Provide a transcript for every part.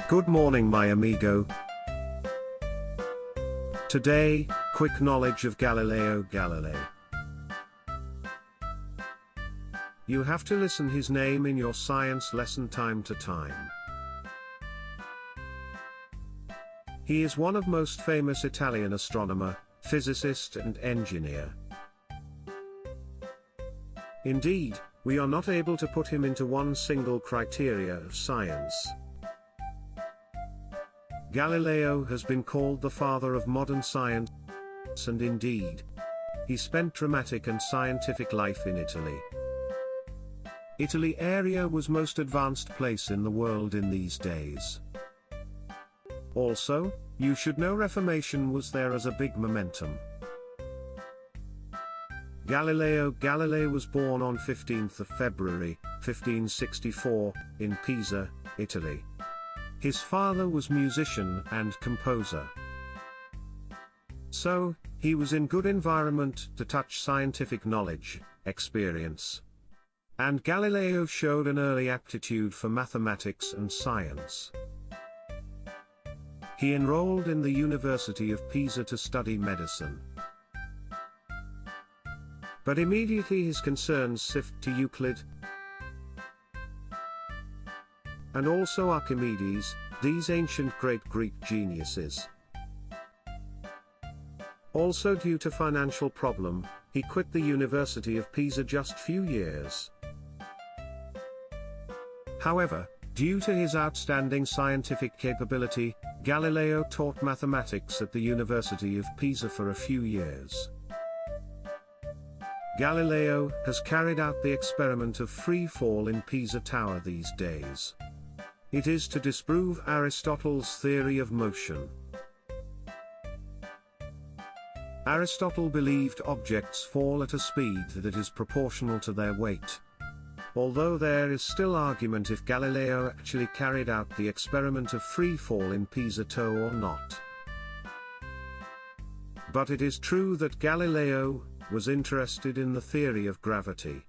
Good morning, my amigo. Today, quick knowledge of Galileo Galilei. You have to listen his name in your science lesson time to time. He is one of most famous Italian astronomer, physicist and engineer. Indeed, we are not able to put him into one single criteria of science. Galileo has been called the father of modern science, and indeed, he spent dramatic and scientific life in Italy. Italy area was most advanced place in the world in these days. Also, you should know Reformation was there as a big momentum. Galileo Galilei was born on 15th of February, 1564, in Pisa, Italy. His father was musician and composer. So, he was in good environment to touch scientific knowledge, experience. And Galileo showed an early aptitude for mathematics and science. He enrolled in the University of Pisa to study medicine. But immediately his concerns shifted to Euclid, and also Archimedes, these ancient great Greek geniuses. Also due to financial problem, he quit the University of Pisa just few years. However, due to his outstanding scientific capability, Galileo taught mathematics at the University of Pisa for a few years. Galileo has carried out the experiment of free fall in Pisa Tower these days. It is to disprove Aristotle's theory of motion. Aristotle believed objects fall at a speed that is proportional to their weight. Although there is still argument if Galileo actually carried out the experiment of free fall in Pisa Tower or not. But it is true that Galileo was interested in the theory of gravity.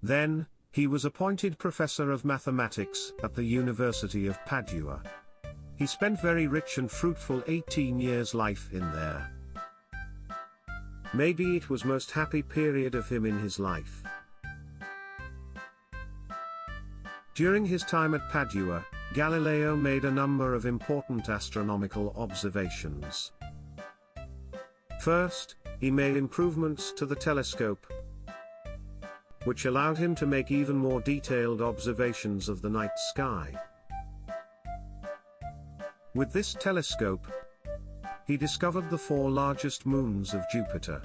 Then, he was appointed professor of mathematics at the University of Padua. He spent very rich and fruitful 18 years life in there. Maybe it was most happy period of him in his life. During his time at Padua, Galileo made a number of important astronomical observations. First, he made improvements to the telescope, which allowed him to make even more detailed observations of the night sky. With this telescope, he discovered the 4 largest moons of Jupiter.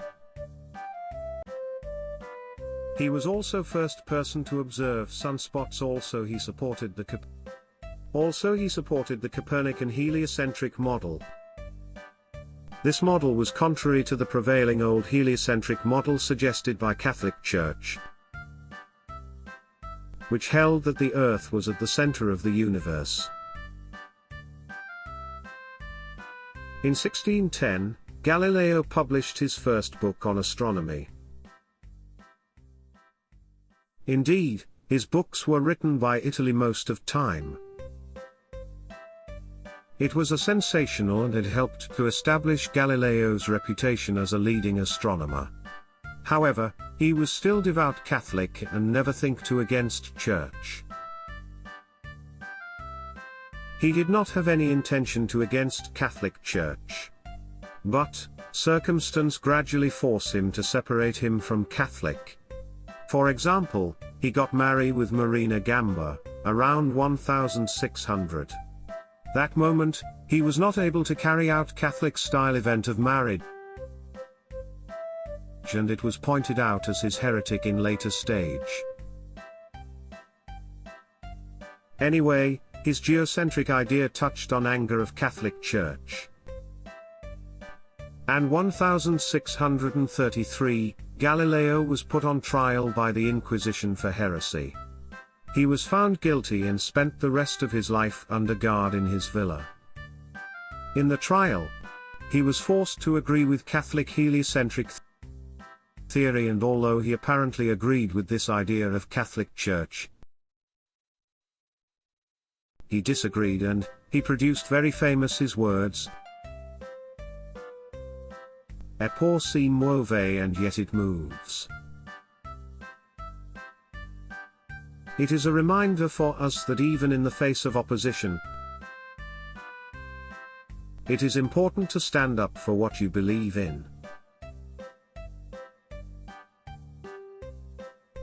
He was also first person to observe sunspots. Also he supported the Copernican heliocentric model. This model was contrary to the prevailing old heliocentric model suggested by Catholic Church, which held that the Earth was at the center of the universe. In 1610, Galileo published his first book on astronomy. Indeed, his books were written by Italy most of time. It was a sensational and it helped to establish Galileo's reputation as a leading astronomer. However, he was still devout Catholic and never think to against church. He did not have any intention to against Catholic Church. But, circumstance gradually forced him to separate him from Catholic. For example, he got married with Marina Gamba, around 1600. That moment, he was not able to carry out Catholic-style event of marriage, and it was pointed out as his heretic in later stage. Anyway, his geocentric idea touched on anger of Catholic Church. And 1633, Galileo was put on trial by the Inquisition for heresy. He was found guilty and spent the rest of his life under guard in his villa. In the trial, he was forced to agree with Catholic heliocentric theory, and although he apparently agreed with this idea of Catholic Church, he disagreed and he produced very famous his words, "E pur si muove and yet it moves." It is a reminder for us that even in the face of opposition, it is important to stand up for what you believe in.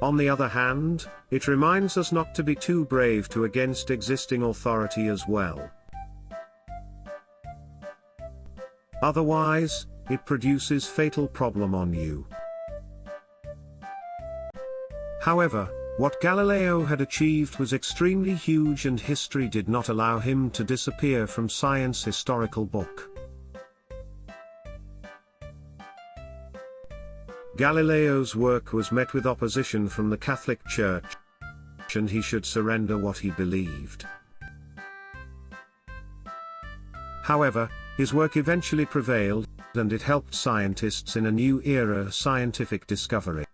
On the other hand, it reminds us not to be too brave to against existing authority as well. Otherwise, it produces fatal problem on you. However, what Galileo had achieved was extremely huge, and history did not allow him to disappear from science historical book. Galileo's work was met with opposition from the Catholic Church, and he should surrender what he believed. However, his work eventually prevailed, and it helped scientists in a new era of scientific discovery.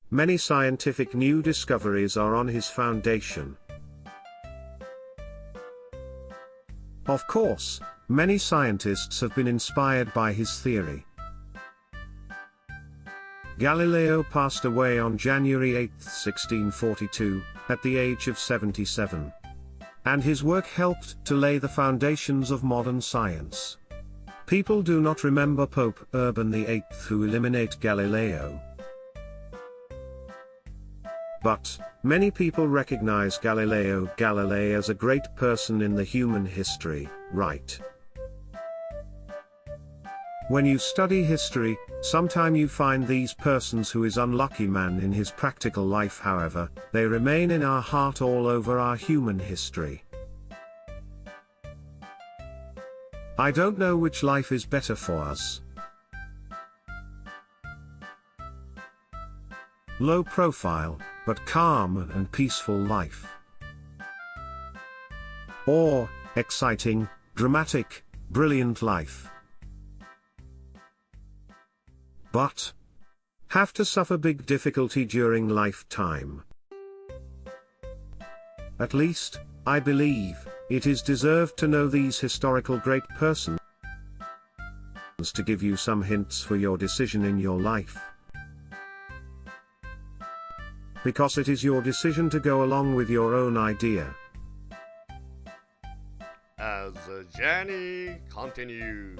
Many scientific new discoveries are on his foundation. Of course, many scientists have been inspired by his theory. Galileo passed away on January 8, 1642, at the age of 77. And his work helped to lay the foundations of modern science. People do not remember Pope Urban VIII who eliminated Galileo. But many people recognize Galileo Galilei as a great person in the human history, right? When you study history, sometime you find these persons who is unlucky man in his practical life, however, they remain in our heart all over our human history. I don't know which life is better for us. Low profile, but calm and peaceful life. Or, exciting, dramatic, brilliant life. But have to suffer big difficulty during lifetime. At least, I believe, it is deserved to know these historical great persons to give you some hints for your decision in your life. Because it is your decision to go along with your own idea. As the journey continues.